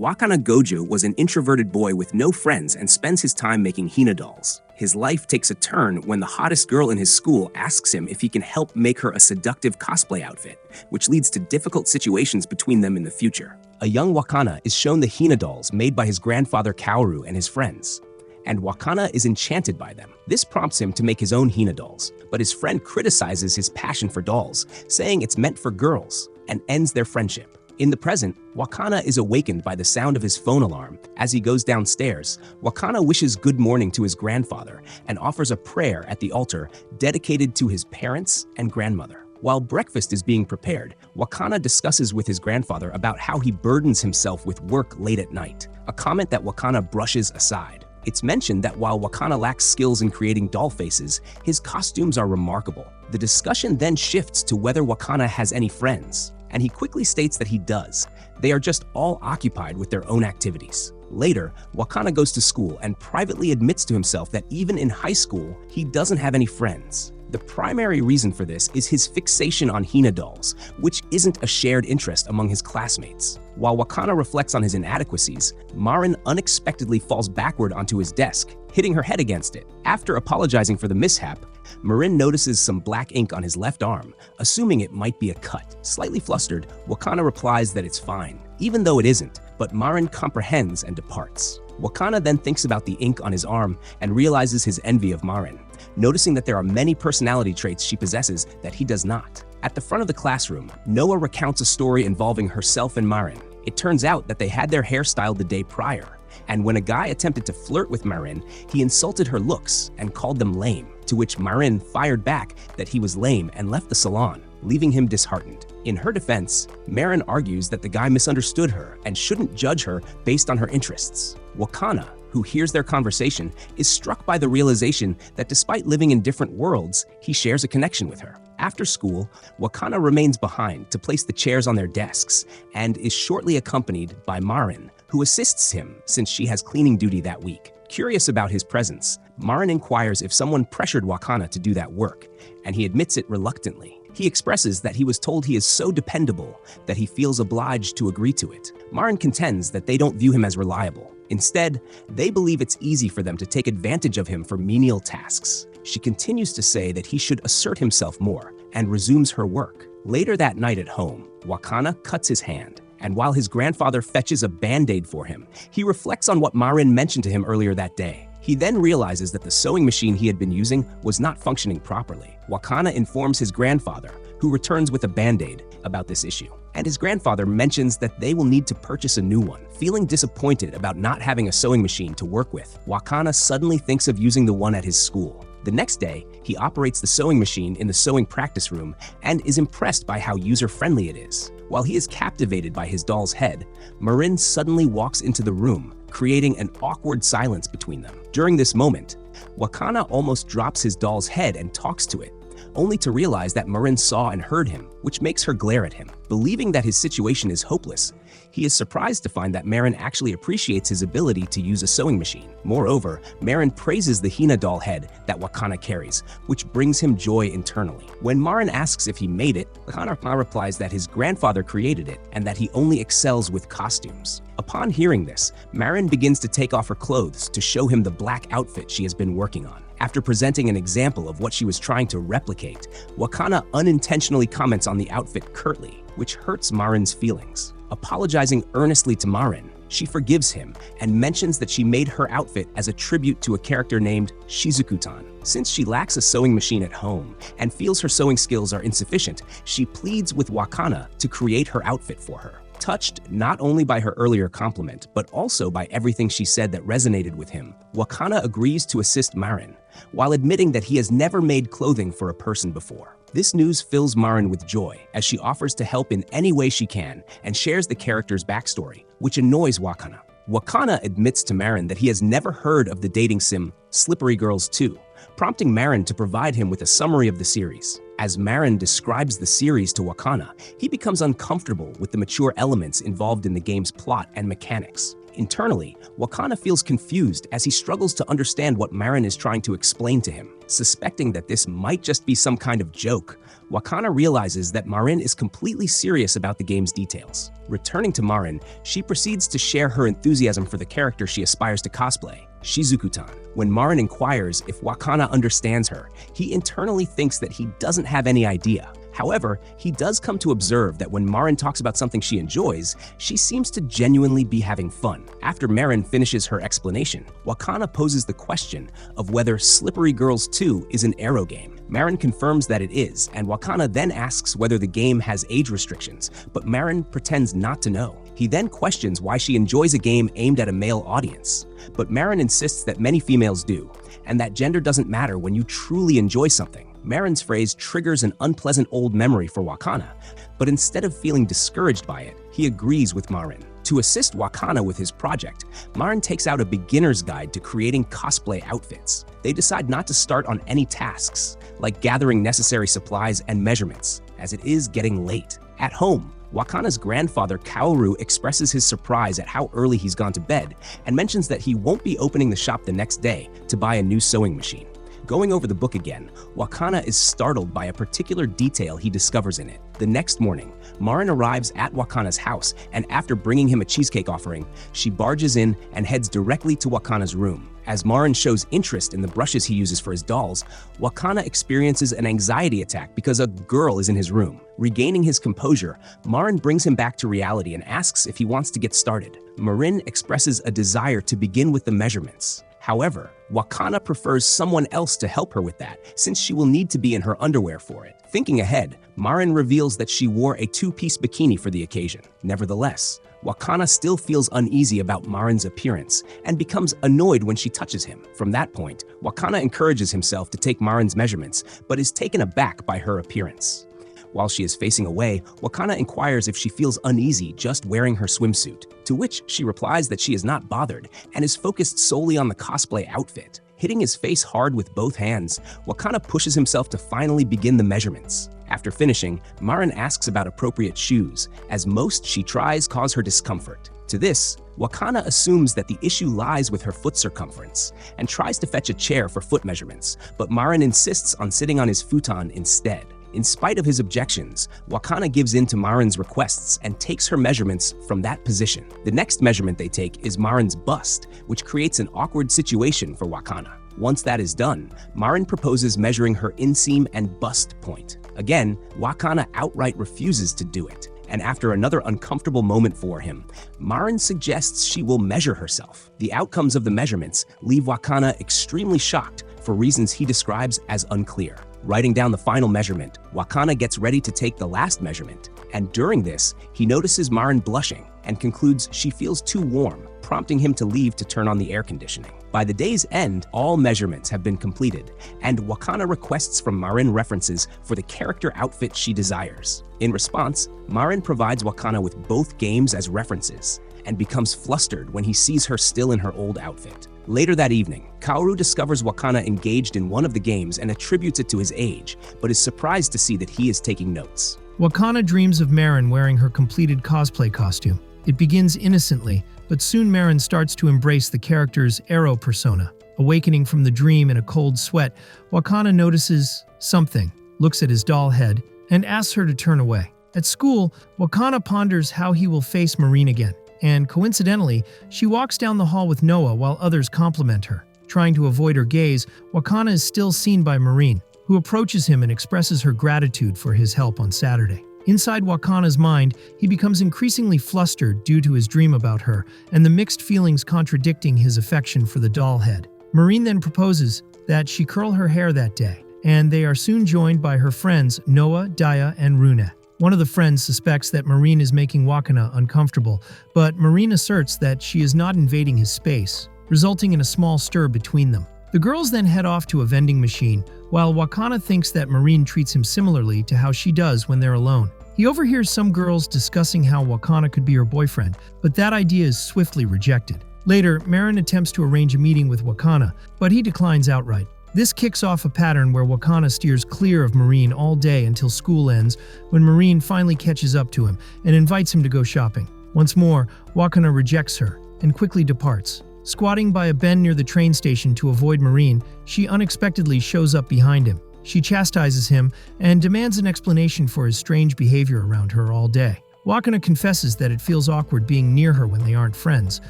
Wakana Gojo was an introverted boy with no friends and spends his time making Hina dolls. His life takes a turn when the hottest girl in his school asks him if he can help make her a seductive cosplay outfit, which leads to difficult situations between them in the future. A young Wakana is shown the Hina dolls made by his grandfather Kaoru and his friends, and Wakana is enchanted by them. This prompts him to make his own Hina dolls, but his friend criticizes his passion for dolls, saying it's meant for girls, and ends their friendship. In the present, Wakana is awakened by the sound of his phone alarm. As he goes downstairs, Wakana wishes good morning to his grandfather and offers a prayer at the altar dedicated to his parents and grandmother. While breakfast is being prepared, Wakana discusses with his grandfather about how he burdens himself with work late at night, a comment that Wakana brushes aside. It's mentioned that while Wakana lacks skills in creating doll faces, his costumes are remarkable. The discussion then shifts to whether Wakana has any friends, and he quickly states that he does. They are just all occupied with their own activities. Later, Wakana goes to school and privately admits to himself that even in high school, he doesn't have any friends. The primary reason for this is his fixation on Hina dolls, which isn't a shared interest among his classmates. While Wakana reflects on his inadequacies, Marin unexpectedly falls backward onto his desk, hitting her head against it. After apologizing for the mishap, Marin notices some black ink on his left arm, assuming it might be a cut. Slightly flustered, Wakana replies that it's fine, even though it isn't, but Marin comprehends and departs. Wakana then thinks about the ink on his arm and realizes his envy of Marin, noticing that there are many personality traits she possesses that he does not. At the front of the classroom, Noah recounts a story involving herself and Marin. It turns out that they had their hair styled the day prior, and when a guy attempted to flirt with Marin, he insulted her looks and called them lame, to which Marin fired back that he was lame and left the salon, leaving him disheartened. In her defense, Marin argues that the guy misunderstood her and shouldn't judge her based on her interests. Wakana, who hears their conversation, is struck by the realization that despite living in different worlds, he shares a connection with her. After school, Wakana remains behind to place the chairs on their desks and is shortly accompanied by Marin, who assists him since she has cleaning duty that week. Curious about his presence, Marin inquires if someone pressured Wakana to do that work, and he admits it reluctantly. He expresses that he was told he is so dependable that he feels obliged to agree to it. Marin contends that they don't view him as reliable. Instead, they believe it's easy for them to take advantage of him for menial tasks. She continues to say that he should assert himself more and resumes her work. Later that night at home, Wakana cuts his hand, and while his grandfather fetches a band-aid for him, he reflects on what Marin mentioned to him earlier that day. He then realizes that the sewing machine he had been using was not functioning properly. Wakana informs his grandfather, who returns with a band-aid, about this issue. And his grandfather mentions that they will need to purchase a new one. Feeling disappointed about not having a sewing machine to work with, Wakana suddenly thinks of using the one at his school. The next day, he operates the sewing machine in the sewing practice room and is impressed by how user-friendly it is. While he is captivated by his doll's head, Marin suddenly walks into the room, creating an awkward silence between them. During this moment, Wakana almost drops his doll's head and talks to it, only to realize that Marin saw and heard him, which makes her glare at him. Believing that his situation is hopeless, he is surprised to find that Marin actually appreciates his ability to use a sewing machine. Moreover, Marin praises the Hina doll head that Wakana carries, which brings him joy internally. When Marin asks if he made it, Wakana replies that his grandfather created it and that he only excels with costumes. Upon hearing this, Marin begins to take off her clothes to show him the black outfit she has been working on. After presenting an example of what she was trying to replicate, Wakana unintentionally comments on the outfit curtly, which hurts Marin's feelings. Apologizing earnestly to Marin, she forgives him and mentions that she made her outfit as a tribute to a character named Shizuku-tan. Since she lacks a sewing machine at home and feels her sewing skills are insufficient, she pleads with Wakana to create her outfit for her. Touched not only by her earlier compliment, but also by everything she said that resonated with him, Wakana agrees to assist Marin, while admitting that he has never made clothing for a person before. This news fills Marin with joy, as she offers to help in any way she can and shares the character's backstory, which annoys Wakana. Wakana admits to Marin that he has never heard of the dating sim Slippery Girls 2, prompting Marin to provide him with a summary of the series. As Marin describes the series to Wakana, he becomes uncomfortable with the mature elements involved in the game's plot and mechanics. Internally, Wakana feels confused as he struggles to understand what Marin is trying to explain to him. Suspecting that this might just be some kind of joke, Wakana realizes that Marin is completely serious about the game's details. Returning to Marin, she proceeds to share her enthusiasm for the character she aspires to cosplay, Shizuku-tan. When Marin inquires if Wakana understands her, he internally thinks that he doesn't have any idea. However, he does come to observe that when Marin talks about something she enjoys, she seems to genuinely be having fun. After Marin finishes her explanation, Wakana poses the question of whether Slippery Girls 2 is an Arrow game. Marin confirms that it is, and Wakana then asks whether the game has age restrictions, but Marin pretends not to know. He then questions why she enjoys a game aimed at a male audience, but Marin insists that many females do, and that gender doesn't matter when you truly enjoy something. Marin's phrase triggers an unpleasant old memory for Wakana, but instead of feeling discouraged by it, he agrees with Marin. To assist Wakana with his project, Marin takes out a beginner's guide to creating cosplay outfits. They decide not to start on any tasks, like gathering necessary supplies and measurements, as it is getting late. At home, Wakana's grandfather Kaoru expresses his surprise at how early he's gone to bed and mentions that he won't be opening the shop the next day to buy a new sewing machine. Going over the book again, Wakana is startled by a particular detail he discovers in it. The next morning, Marin arrives at Wakana's house, and after bringing him a cheesecake offering, she barges in and heads directly to Wakana's room. As Marin shows interest in the brushes he uses for his dolls, Wakana experiences an anxiety attack because a girl is in his room. Regaining his composure, Marin brings him back to reality and asks if he wants to get started. Marin expresses a desire to begin with the measurements. However, Wakana prefers someone else to help her with that, since she will need to be in her underwear for it. Thinking ahead, Marin reveals that she wore a two-piece bikini for the occasion. Nevertheless, Wakana still feels uneasy about Marin's appearance and becomes annoyed when she touches him. From that point, Wakana encourages himself to take Marin's measurements, but is taken aback by her appearance. While she is facing away, Wakana inquires if she feels uneasy just wearing her swimsuit, to which she replies that she is not bothered and is focused solely on the cosplay outfit. Hitting his face hard with both hands, Wakana pushes himself to finally begin the measurements. After finishing, Marin asks about appropriate shoes, as most she tries cause her discomfort. To this, Wakana assumes that the issue lies with her foot circumference and tries to fetch a chair for foot measurements, but Marin insists on sitting on his futon instead. In spite of his objections, Wakana gives in to Marin's requests and takes her measurements from that position. The next measurement they take is Marin's bust, which creates an awkward situation for Wakana. Once that is done, Marin proposes measuring her inseam and bust point. Again, Wakana outright refuses to do it, and after another uncomfortable moment for him, Marin suggests she will measure herself. The outcomes of the measurements leave Wakana extremely shocked for reasons he describes as unclear. Writing down the final measurement, Wakana gets ready to take the last measurement, and during this, he notices Marin blushing and concludes she feels too warm, prompting him to leave to turn on the air conditioning. By the day's end, all measurements have been completed, and Wakana requests from Marin references for the character outfit she desires. In response, Marin provides Wakana with both games as references, and becomes flustered when he sees her still in her old outfit. Later that evening, Kaoru discovers Wakana engaged in one of the games and attributes it to his age, but is surprised to see that he is taking notes. Wakana dreams of Marin wearing her completed cosplay costume. It begins innocently, but soon Marin starts to embrace the character's Arrow persona. Awakening from the dream in a cold sweat, Wakana notices something, looks at his doll head, and asks her to turn away. At school, Wakana ponders how he will face Marin again, and coincidentally, she walks down the hall with Noah while others compliment her. Trying to avoid her gaze, Wakana is still seen by Marin, who approaches him and expresses her gratitude for his help on Saturday. Inside Wakana's mind, he becomes increasingly flustered due to his dream about her and the mixed feelings contradicting his affection for the doll head. Marin then proposes that she curl her hair that day, and they are soon joined by her friends Noah, Daya, and Runa. One of the friends suspects that Marin is making Wakana uncomfortable, but Marin asserts that she is not invading his space, resulting in a small stir between them. The girls then head off to a vending machine, while Wakana thinks that Marin treats him similarly to how she does when they're alone. He overhears some girls discussing how Wakana could be her boyfriend, but that idea is swiftly rejected. Later, Marin attempts to arrange a meeting with Wakana, but he declines outright. This kicks off a pattern where Wakana steers clear of Marin all day until school ends, when Marin finally catches up to him and invites him to go shopping. Once more, Wakana rejects her, and quickly departs. Squatting by a bend near the train station to avoid Marine, she unexpectedly shows up behind him. She chastises him and demands an explanation for his strange behavior around her all day. Wakana confesses that it feels awkward being near her when they aren't friends,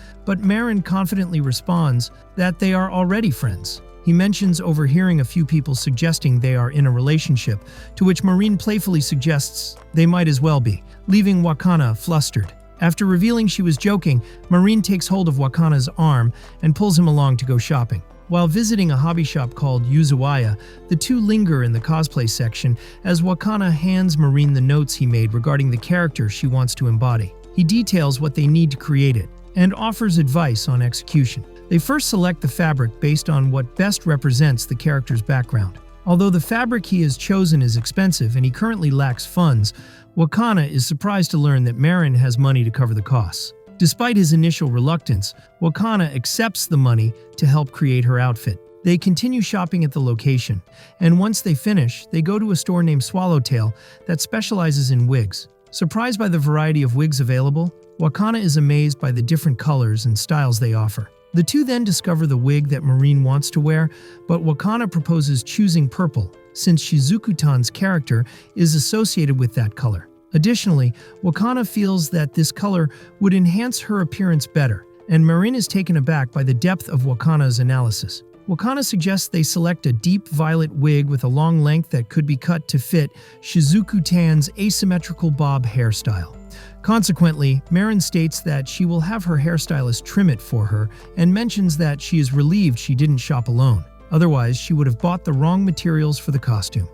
but Marin confidently responds that they are already friends. He mentions overhearing a few people suggesting they are in a relationship, to which Marine playfully suggests they might as well be, leaving Wakana flustered. After revealing she was joking, Marine takes hold of Wakana's arm and pulls him along to go shopping. While visiting a hobby shop called Yuzuwaya, the two linger in the cosplay section as Wakana hands Marine the notes he made regarding the character she wants to embody. He details what they need to create it and offers advice on execution. They first select the fabric based on what best represents the character's background. Although the fabric he has chosen is expensive and he currently lacks funds, Wakana is surprised to learn that Marin has money to cover the costs. Despite his initial reluctance, Wakana accepts the money to help create her outfit. They continue shopping at the location, and once they finish, they go to a store named Swallowtail that specializes in wigs. Surprised by the variety of wigs available, Wakana is amazed by the different colors and styles they offer. The two then discover the wig that Marine wants to wear, but Wakana proposes choosing purple, since Shizuku-tan's character is associated with that color. Additionally, Wakana feels that this color would enhance her appearance better, and Marine is taken aback by the depth of Wakana's analysis. Wakana suggests they select a deep violet wig with a long length that could be cut to fit Shizuku-tan's asymmetrical bob hairstyle. Consequently, Marin states that she will have her hairstylist trim it for her and mentions that she is relieved she didn't shop alone. Otherwise, she would have bought the wrong materials for the costume.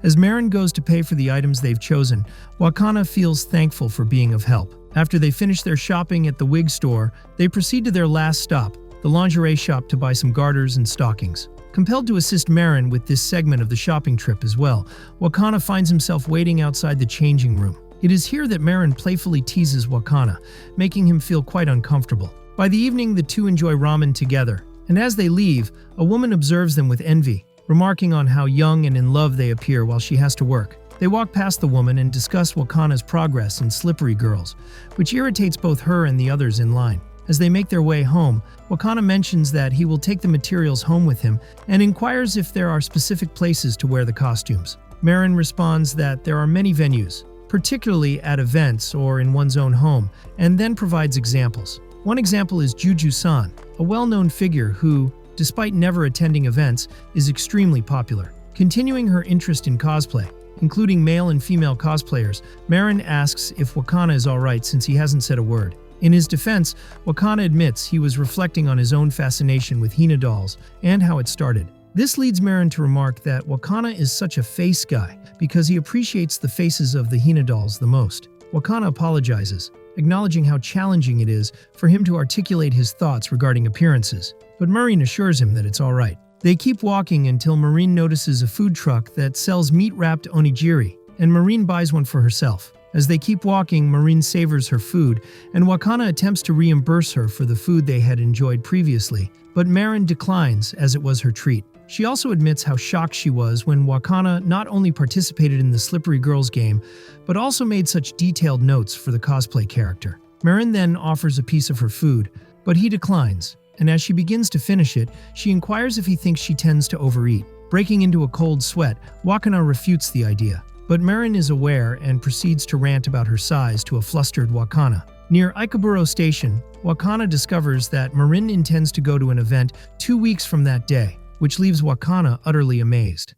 As Marin goes to pay for the items they've chosen, Wakana feels thankful for being of help. After they finish their shopping at the wig store, they proceed to their last stop, the lingerie shop, to buy some garters and stockings. Compelled to assist Marin with this segment of the shopping trip as well, Wakana finds himself waiting outside the changing room. It is here that Marin playfully teases Wakana, making him feel quite uncomfortable. By the evening, the two enjoy ramen together, and as they leave, a woman observes them with envy, remarking on how young and in love they appear while she has to work. They walk past the woman and discuss Wakana's progress in Slippery Girls, which irritates both her and the others in line. As they make their way home, Wakana mentions that he will take the materials home with him and inquires if there are specific places to wear the costumes. Marin responds that there are many venues, particularly at events or in one's own home, and then provides examples. One example is Juju-san, a well-known figure who, despite never attending events, is extremely popular. Continuing her interest in cosplay, including male and female cosplayers, Marin asks if Wakana is alright since he hasn't said a word. In his defense, Wakana admits he was reflecting on his own fascination with Hina dolls and how it started. This leads Marin to remark that Wakana is such a face guy because he appreciates the faces of the Hina dolls the most. Wakana apologizes, acknowledging how challenging it is for him to articulate his thoughts regarding appearances, but Marine assures him that it's alright. They keep walking until Marine notices a food truck that sells meat-wrapped onigiri, and Marine buys one for herself. As they keep walking, Marine savors her food, and Wakana attempts to reimburse her for the food they had enjoyed previously, but Marin declines as it was her treat. She also admits how shocked she was when Wakana not only participated in the Slippery Girls game, but also made such detailed notes for the cosplay character. Marin then offers a piece of her food, but he declines, and as she begins to finish it, she inquires if he thinks she tends to overeat. Breaking into a cold sweat, Wakana refutes the idea, but Marin is aware and proceeds to rant about her size to a flustered Wakana. Near Ikeburo Station, Wakana discovers that Marin intends to go to an event 2 weeks from that day, which leaves Wakana utterly amazed.